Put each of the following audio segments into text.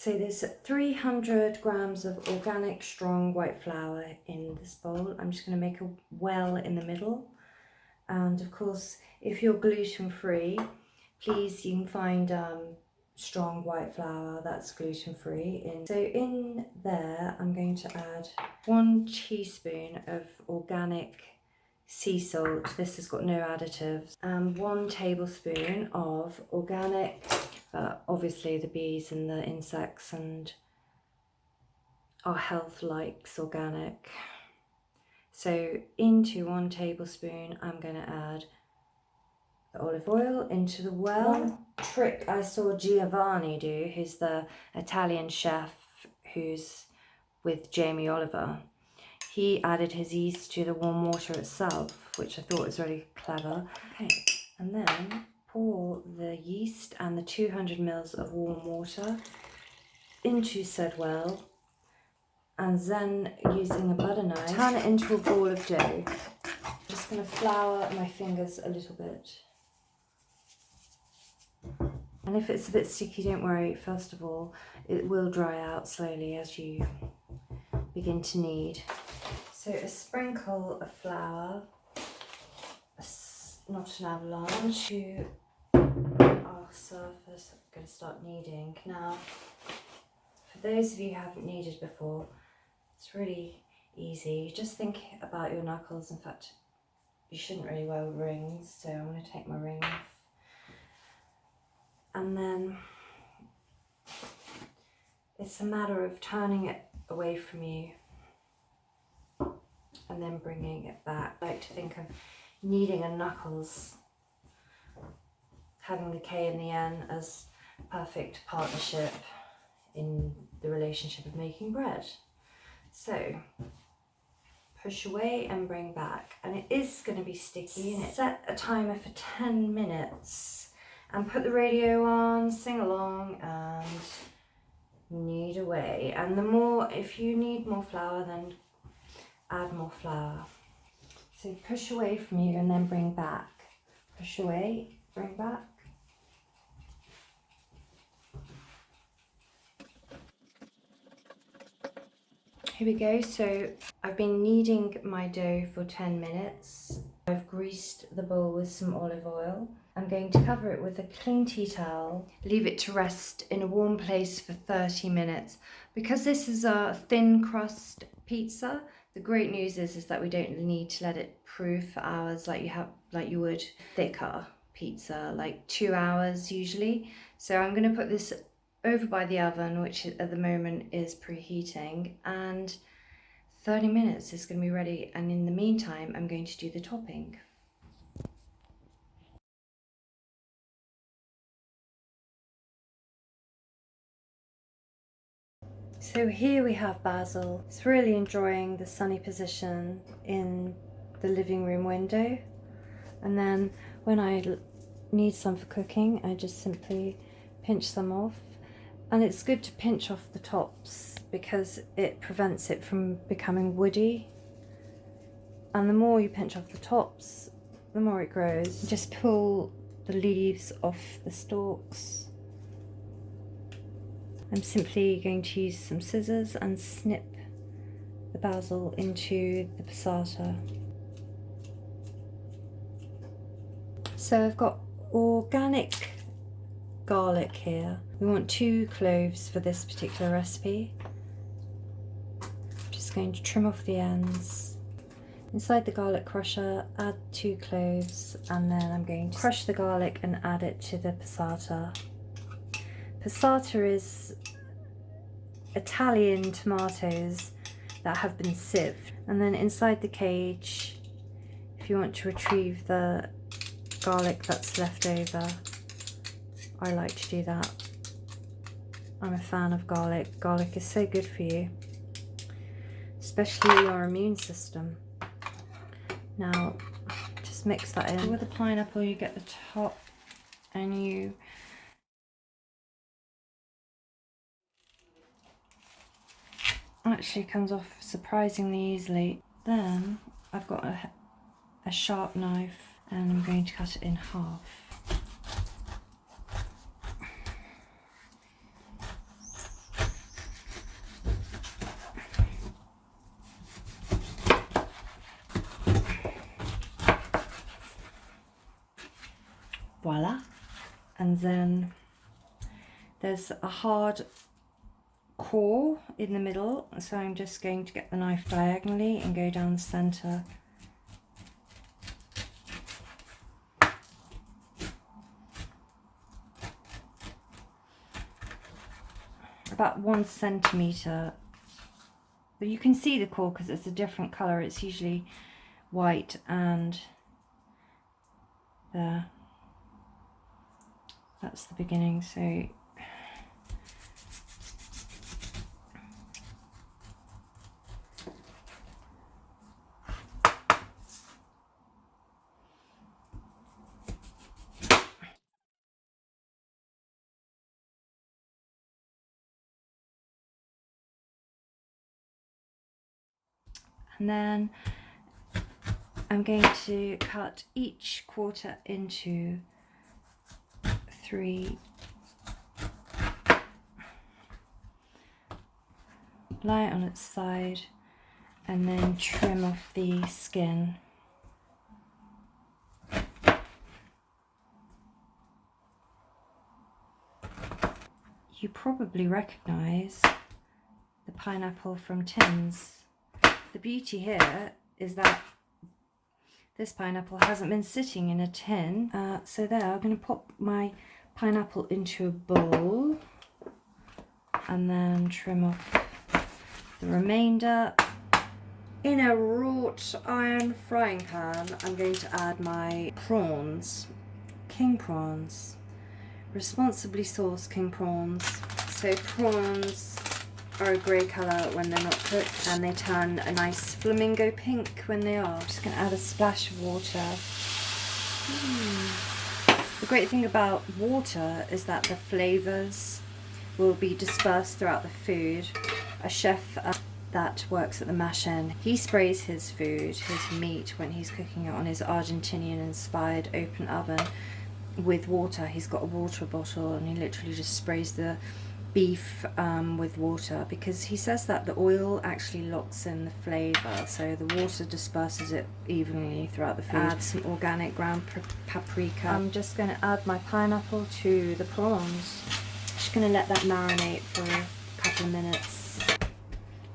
So there's 300 grams of organic strong white flour in this bowl. I'm just going to make a well in the middle. And of course, if you're gluten-free, please, you can find strong white flour that's gluten-free. So in there, I'm going to add 1 teaspoon of organic sea salt. This has got no additives. And 1 tablespoon of organic, obviously the bees and the insects and our health likes organic. So into 1 tablespoon, I'm going to add the olive oil into the well. One trick I saw Giovanni do, who's the Italian chef who's with Jamie Oliver. He added his yeast to the warm water itself, which I thought was really clever. Okay, and then pour the yeast and the 200 mils of warm water into said well, and then using a butter knife, turn it into a ball of dough. I'm just going to flour my fingers a little bit. And if it's a bit sticky, don't worry, first of all, it will dry out slowly as you begin to knead. So a sprinkle of flour, not an avalanche, to our surface. I'm going to start kneading. Now, for those of you who haven't kneaded before, it's really easy. Just think about your knuckles. In fact, you shouldn't really wear rings, so I'm going to take my ring off. And then it's a matter of turning it away from you and then bringing it back. I like to think of kneading and knuckles, having the K and the N as perfect partnership in the relationship of making bread. So push away and bring back, and it is going to be sticky, and set a timer for 10 minutes and put the radio on, sing along and knead away. And the more, if you need more flour, then add more flour. So push away from you and then bring back. Push away, bring back. Here we go. So I've been kneading my dough for 10 minutes. I've greased the bowl with some olive oil. I'm going to cover it with a clean tea towel, leave it to rest in a warm place for 30 minutes. Because this is a thin crust pizza, the great news is that we don't need to let it proof for hours like you would thicker pizza, like 2 hours usually. So I'm going to put this over by the oven, which at the moment is preheating, and 30 minutes is going to be ready. And in the meantime, I'm going to do the topping. So here we have Basil. He's really enjoying the sunny position in the living room window. And then when I need some for cooking, I just simply pinch some off. And it's good to pinch off the tops because it prevents it from becoming woody. And the more you pinch off the tops, the more it grows. Just pull the leaves off the stalks. I'm simply going to use some scissors and snip the basil into the passata. So I've got organic garlic here. We want 2 cloves for this particular recipe. I'm just going to trim off the ends. Inside the garlic crusher, add 2 cloves, and then I'm going to crush the garlic and add it to the passata. Passata is Italian tomatoes that have been sieved. And then inside the cage, if you want to retrieve the garlic that's left over, I like to do that. I'm a fan of garlic. Garlic is so good for you, especially your immune system. Now, just mix that in. With the pineapple, you get the top and you actually comes off surprisingly easily. Then I've got a sharp knife and I'm going to cut it in half. voila. And then there's a hard core in the middle, so I'm just going to get the knife diagonally and go down the center. About 1 centimeter, but you can see the core because it's a different color. It's usually white, and there, that's the beginning. So and then I'm going to cut each quarter into 3 lie it on its side, and then trim off the skin. You probably recognize the pineapple from tins. The beauty here is that this pineapple hasn't been sitting in a tin. So there, I'm going to pop my pineapple into a bowl and then trim off the remainder. In a wrought iron frying pan, I'm going to add my prawns, king prawns, responsibly sourced king prawns. So prawns are a grey colour when they're not cooked, and they turn a nice flamingo pink when they are. I'm just going to add a splash of water. The great thing about water is that the flavours will be dispersed throughout the food. A chef that works at the Mash Inn, he sprays his food, his meat, when he's cooking it on his Argentinian inspired open oven with water. He's got a water bottle and he literally just sprays the beef with water, because he says that the oil actually locks in the flavour, so the water disperses it evenly throughout the food. Add some organic ground paprika. I'm just going to add my pineapple to the prawns. Just going to let that marinate for a couple of minutes.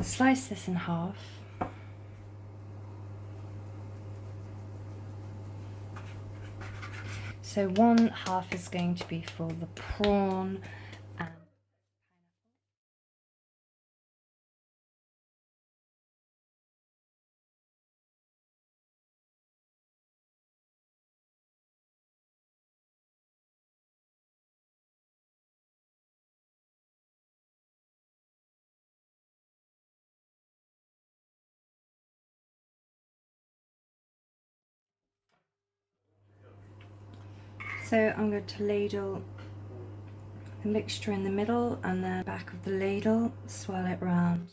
Slice this in half. So 1/2 is going to be for the prawn, and so I'm going to ladle the mixture in the middle, and then back of the ladle, swirl it round.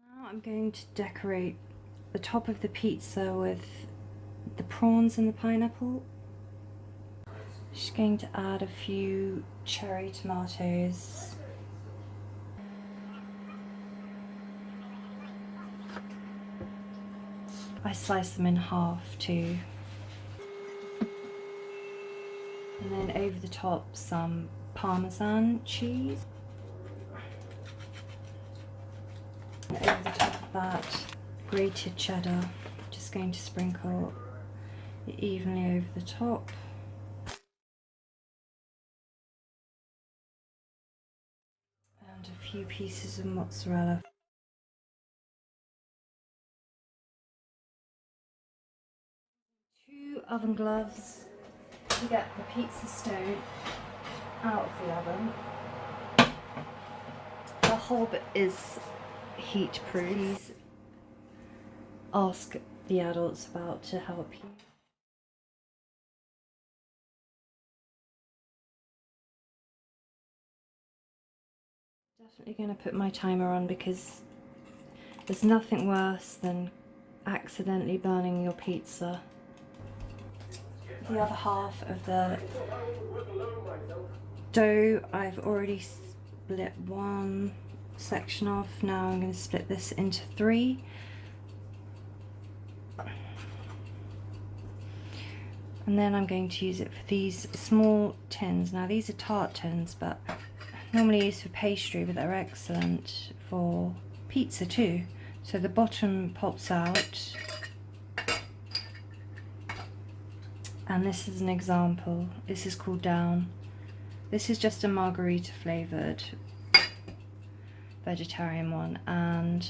Now I'm going to decorate the top of the pizza with the prawns and the pineapple. Just going to add a few cherry tomatoes. I slice them in half too. And then over the top some Parmesan cheese. And over the top of that, grated cheddar. Just going to sprinkle it evenly over the top. And a few pieces of mozzarella. 2 oven gloves to get the pizza stone out of the oven. The hob is heat proof. Please ask the adults about to help you. Definitely going to put my timer on, because there's nothing worse than accidentally burning your pizza. The other half of the dough, I've already split one section off. Now I'm going to split this into 3. And then I'm going to use it for these small tins. Now these are tart tins, but normally used for pastry, but they're excellent for pizza too. So the bottom pops out. And this is an example. This is cooled down. This is just a Magherita flavoured vegetarian one, and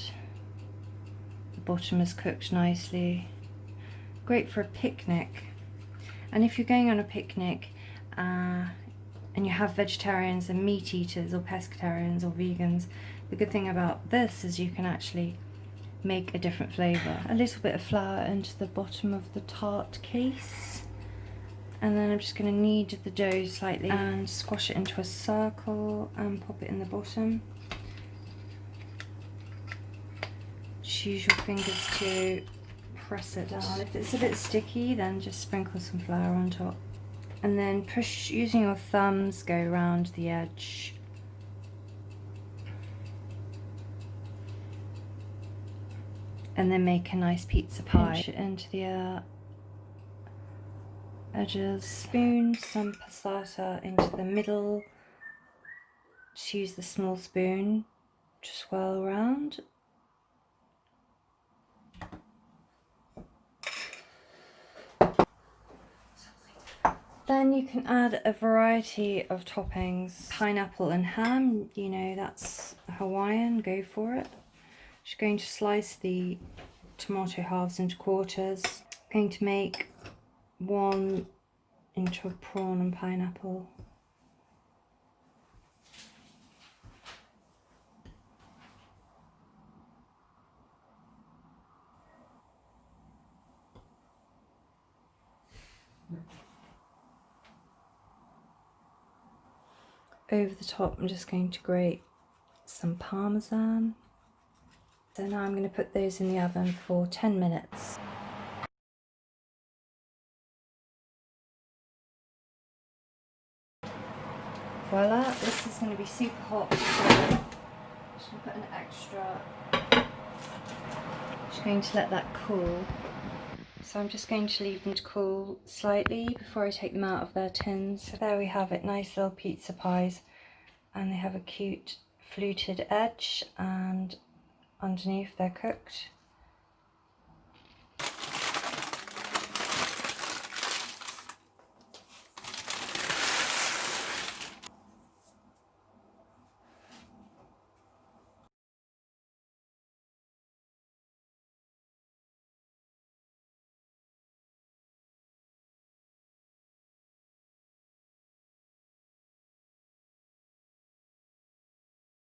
the bottom is cooked nicely. Great for a picnic. And if you're going on a picnic and you have vegetarians and meat eaters or pescatarians or vegans, the good thing about this is you can actually make a different flavour. A little bit of flour into the bottom of the tart case, and then I'm just going to knead the dough slightly and squash it into a circle and pop it in the bottom. Just use your fingers to press it down. If it's a bit sticky, then just sprinkle some flour on top. And then push, using your thumbs, go around the edge. And then make a nice pizza pie. Pinch it into the edges. Spoon some passata into the middle. Just use the small spoon to swirl around. Then you can add a variety of toppings. Pineapple and ham, you know, that's Hawaiian, go for it. Just going to slice the tomato halves into quarters. Going to make one into a prawn and pineapple. Over the top, I'm just going to grate some parmesan. So now I'm going to put those in the oven for 10 minutes. Voila, this is going to be super hot. So I'm just going to put an extra. Just going to let that cool. So I'm just going to leave them to cool slightly before I take them out of their tins. So there we have it, nice little pizza pies, and they have a cute fluted edge, and underneath they're cooked.